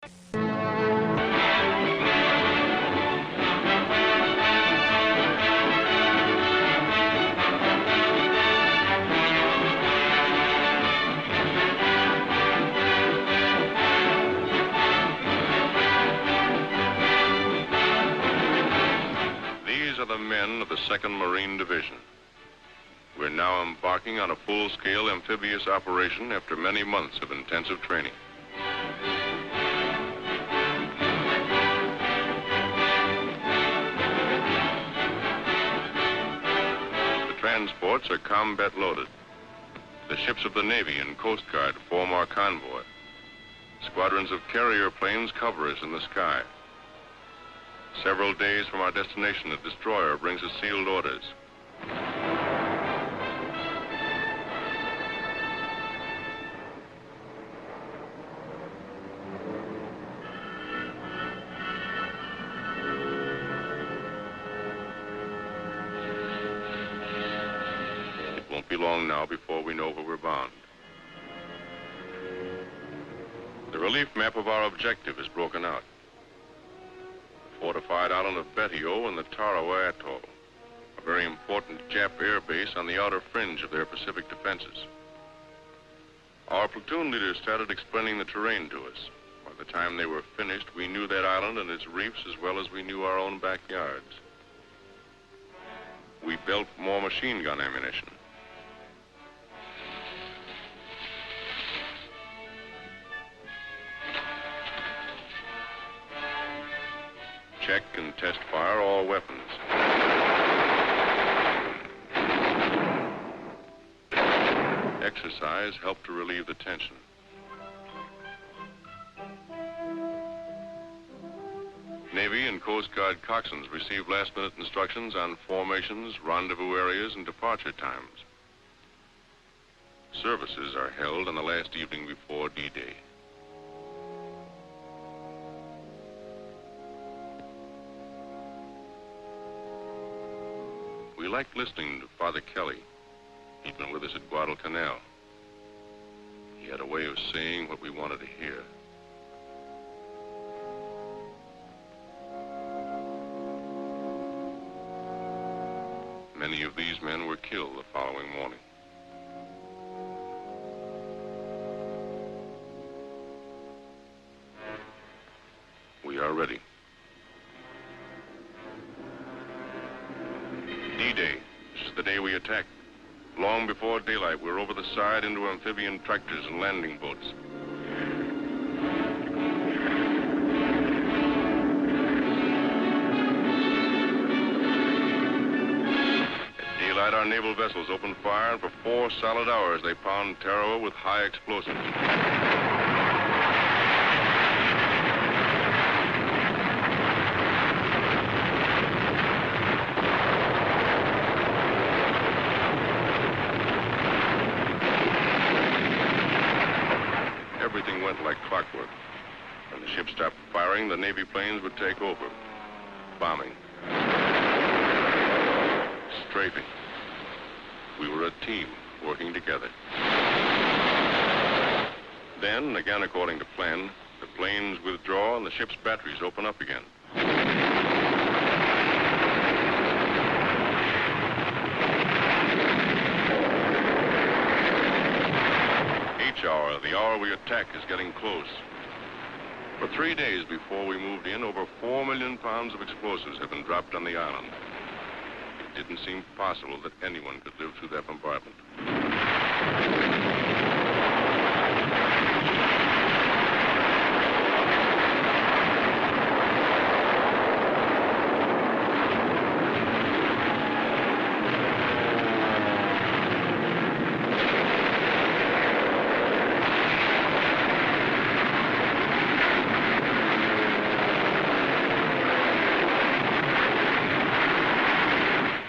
The men of the 2nd Marine Division. We're now embarking on a full-scale amphibious operation after many months of intensive training. The transports are combat loaded. The ships of the Navy and Coast Guard form our convoy. Squadrons of carrier planes cover us in the sky. Several days from our destination, a destroyer brings us sealed orders. It won't be long now before we know where we're bound. The relief map of our objective is broken out. Fortified island of Betio and the Tarawa Atoll, a very important Jap air base on the outer fringe of their Pacific defenses. Our platoon leaders started explaining the terrain to us. By the time they were finished, we knew that island and its reefs as well as we knew our own backyards. We built more machine gun ammunition. Check and test fire all weapons. Exercise helped to relieve the tension. Navy and Coast Guard coxswains received last-minute instructions on formations, rendezvous areas, and departure times. Services are held on the last evening before D-Day. We liked listening to Father Kelly. He'd been with us at Guadalcanal. He had a way of saying what we wanted to hear. Many of these men were killed the following morning. We are ready. D-Day. This is the day we attacked. Long before daylight, we're over the side into amphibian tractors and landing boats. At daylight, our naval vessels opened fire, and for 4 solid hours, they pound Tarawa with high explosives. Everything went like clockwork. When the ship stopped firing, the Navy planes would take over. Bombing. Strafing. We were a team working together. Then, again according to plan, the planes withdraw and the ship's batteries open up again. Each hour, the hour we attack is getting close. For 3 days before we moved in, over 4 million pounds of explosives had been dropped on the island. It didn't seem possible that anyone could live through that bombardment.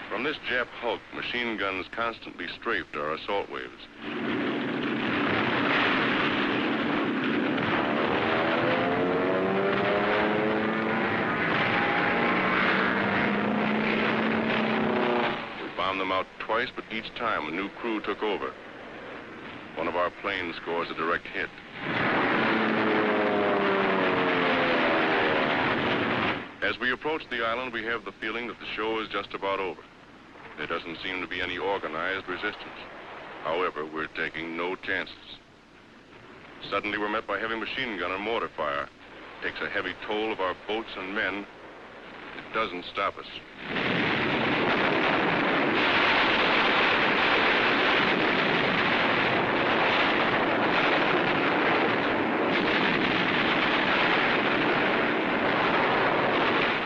From this Jap hulk, machine guns constantly strafed our assault waves. We bombed them out twice, but each time a new crew took over. One of our planes scores a direct hit. As we approach the island, we have the feeling that the show is just about over. There doesn't seem to be any organized resistance. However, we're taking no chances. Suddenly, we're met by heavy machine gun and mortar fire. It takes a heavy toll of our boats and men. It doesn't stop us.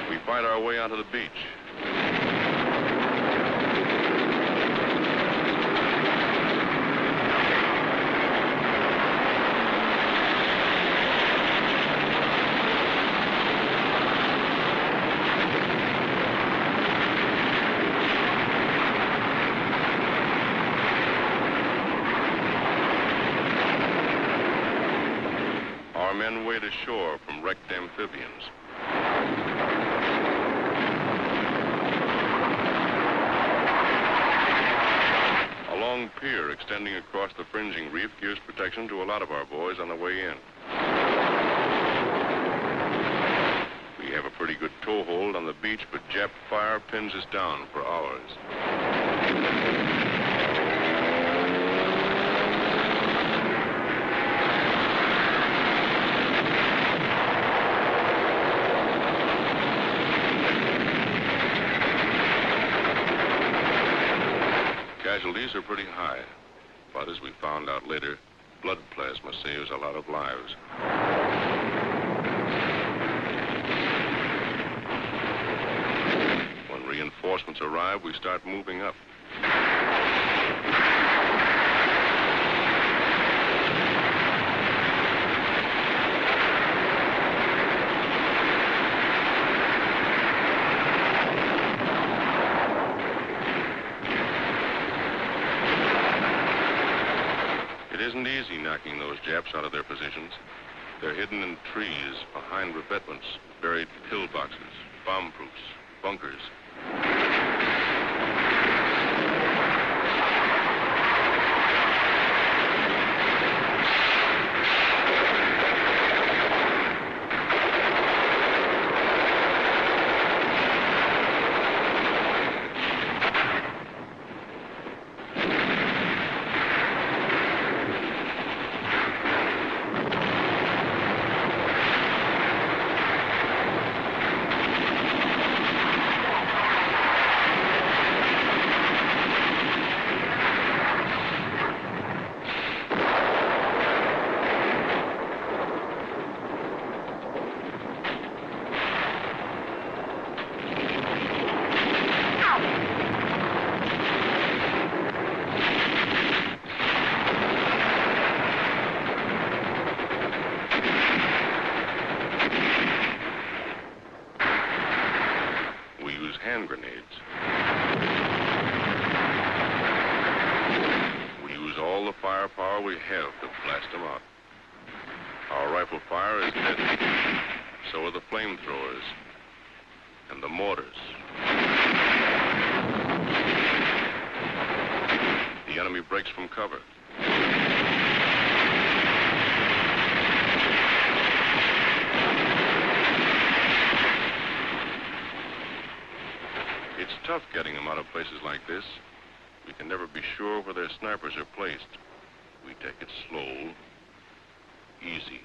We fight our way onto the beach. Men wade ashore from wrecked amphibians. A long pier extending across the fringing reef gives protection to a lot of our boys on the way in. We have a pretty good toehold on the beach, but Jap fire pins us down for hours. Casualties are pretty high, but as we found out later, blood plasma saves a lot of lives. When reinforcements arrive, we start moving up. It isn't easy knocking those Japs out of their positions. They're hidden in trees, behind revetments, buried pillboxes, bomb-proofs, bunkers. Hand grenades. We use all the firepower we have to blast them out. Our rifle fire is deadly. So are the flamethrowers and the mortars. The enemy breaks from cover. It's tough getting them out of places like this. We can never be sure where their snipers are placed. We take it slow, easy.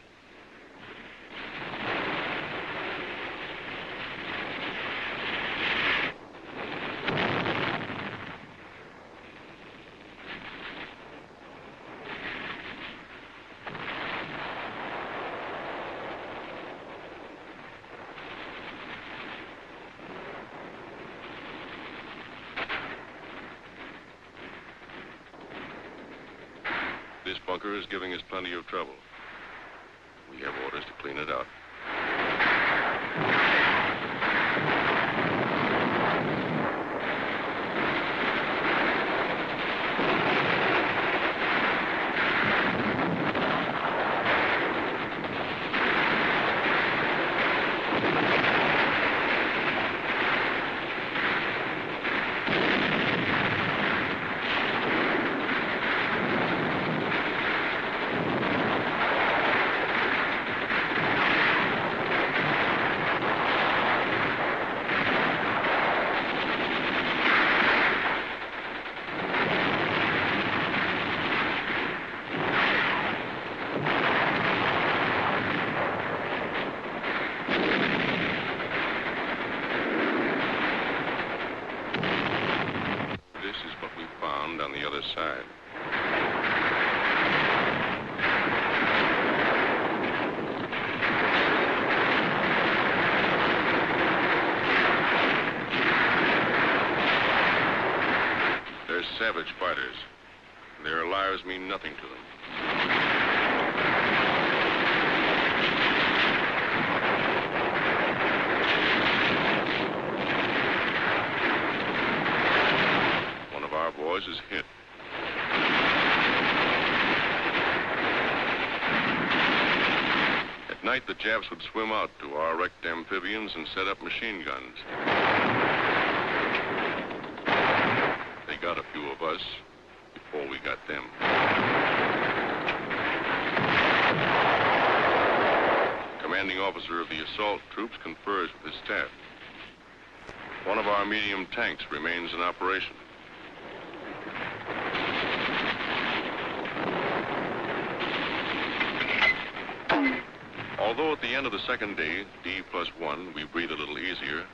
This bunker is giving us plenty of trouble. We have orders to clean it out. side. They're savage fighters. Their lives mean nothing to them. One of our boys is hit. At night, the Japs would swim out to our wrecked amphibians and set up machine guns. They got a few of us before we got them. Commanding officer of the assault troops confers with his staff. One of our medium tanks remains in operation. Although at the end of the second day, D+1, we breathe a little easier,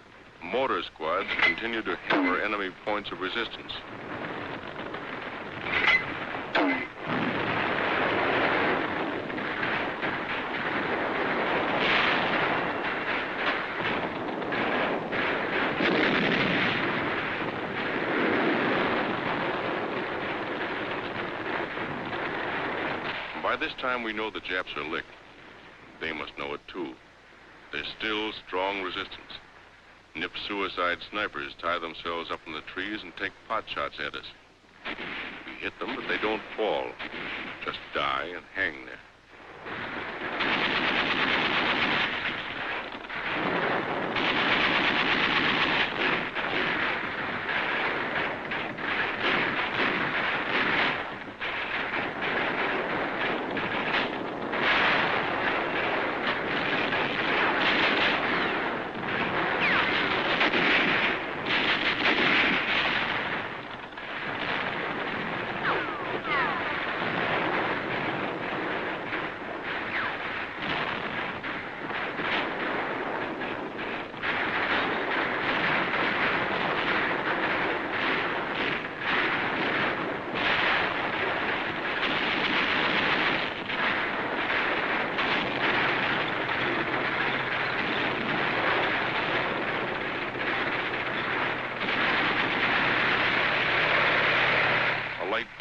mortar squads continue to hammer enemy points of resistance. By this time, we know the Japs are licked. They must know it, too. There's still strong resistance. Nip suicide snipers tie themselves up in the trees and take pot shots at us. We hit them, but they don't fall. Just die and hang there.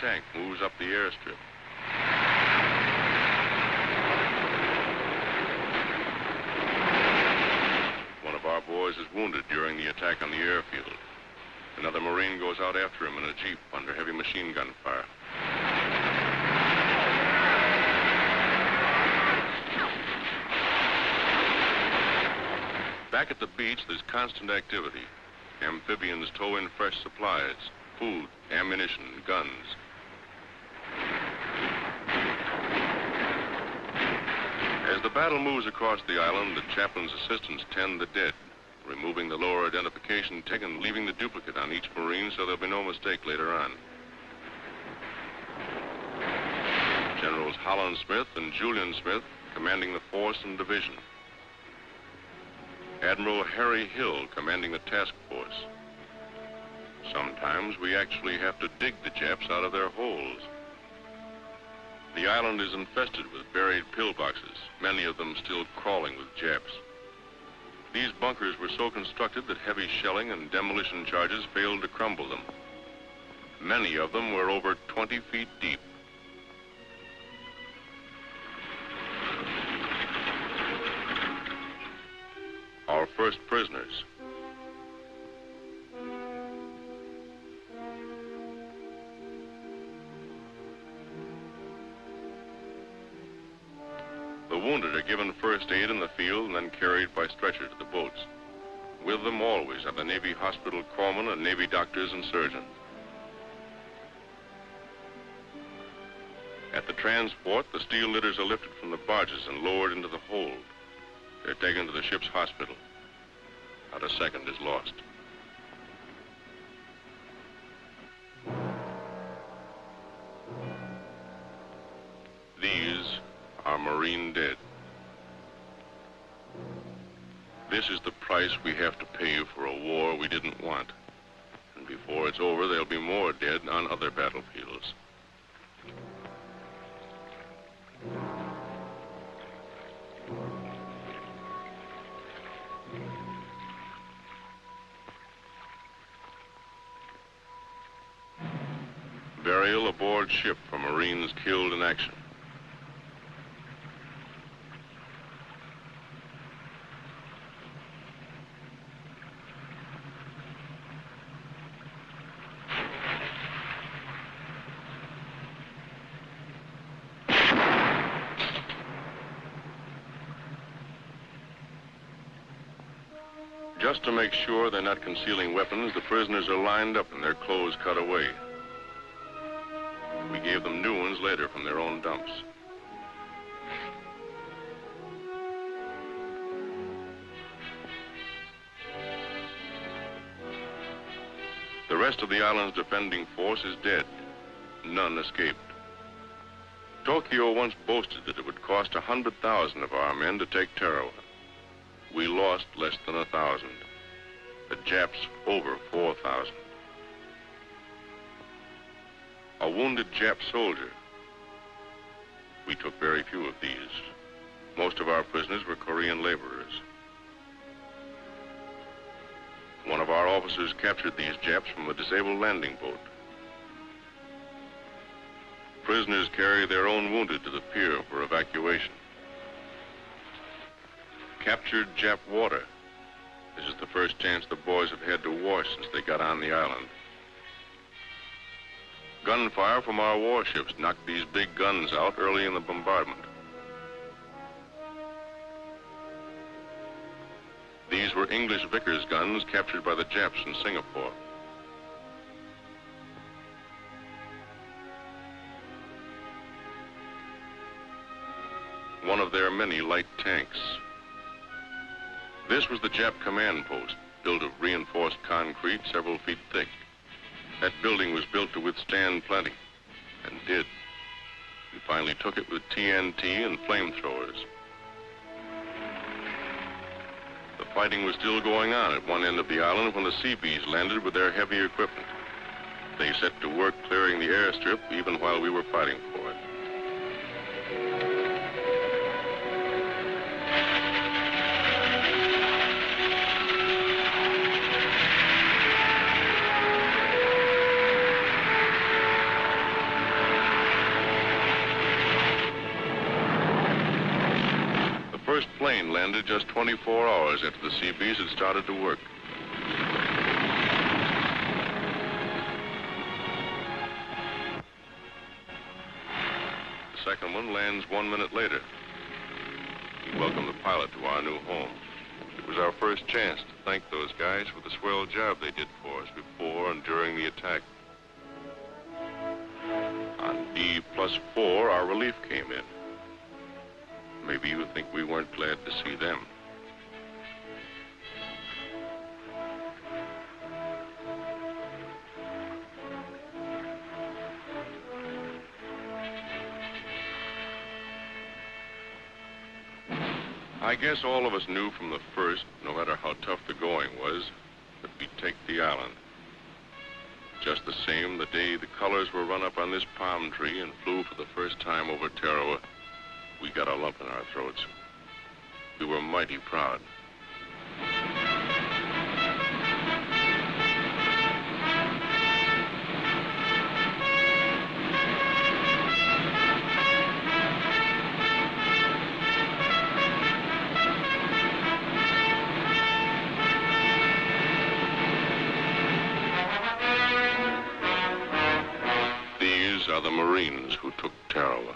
Tank moves up the airstrip. One of our boys is wounded during the attack on the airfield. Another Marine goes out after him in a jeep under heavy machine gun fire. Back at the beach, there's constant activity. Amphibians tow in fresh supplies, food, ammunition, guns. As the battle moves across the island, the chaplain's assistants tend the dead, removing the lower identification tag and leaving the duplicate on each Marine so there'll be no mistake later on. Generals Holland Smith and Julian Smith commanding the force and division. Admiral Harry Hill commanding the task force. Sometimes we actually have to dig the Japs out of their holes. The island is infested with buried pillboxes, many of them still crawling with Japs. These bunkers were so constructed that heavy shelling and demolition charges failed to crumble them. Many of them were over 20 feet deep. Our first prisoners. The wounded are given first aid in the field and then carried by stretcher to the boats. With them always are the Navy hospital corpsmen and Navy doctors and surgeons. At the transport, the steel litters are lifted from the barges and lowered into the hold. They're taken to the ship's hospital. Not a second is lost. These are Marine dead. This is the price we have to pay for a war we didn't want. And before it's over, there'll be more dead on other battlefields. burial aboard ship for Marines killed in action. Just to make sure they're not concealing weapons, the prisoners are lined up and their clothes cut away. We gave them new ones later from their own dumps. The rest of the island's defending force is dead. None escaped. Tokyo once boasted that it would cost 100,000 of our men to take Tarawa. We lost less than 1,000. The Japs over 4,000. A wounded Jap soldier. We took very few of these. Most of our prisoners were Korean laborers. One of our officers captured these Japs from a disabled landing boat. Prisoners carry their own wounded to the pier for evacuation. Captured Jap water. This is the first chance the boys have had to wash since they got on the island. Gunfire from our warships knocked these big guns out early in the bombardment. These were English Vickers guns captured by the Japs in Singapore. One of their many light tanks. This was the Jap command post, built of reinforced concrete several feet thick. That building was built to withstand plenty, and did. We finally took it with TNT and flamethrowers. The fighting was still going on at one end of the island when the Seabees landed with their heavy equipment. They set to work clearing the airstrip even while we were fighting for it. The first plane landed just 24 hours after the Seabees had started to work. The second one lands 1 minute later. We welcomed the pilot to our new home. It was our first chance to thank those guys for the swell job they did for us before and during the attack. On D+4, our relief came in. Maybe you think we weren't glad to see them. I guess all of us knew from the first, no matter how tough the going was, that we'd take the island. Just the same, the day the colors were run up on this palm tree and flew for the first time over Tarawa, we got a lump in our throats. We were mighty proud. These are the Marines who took Tarawa.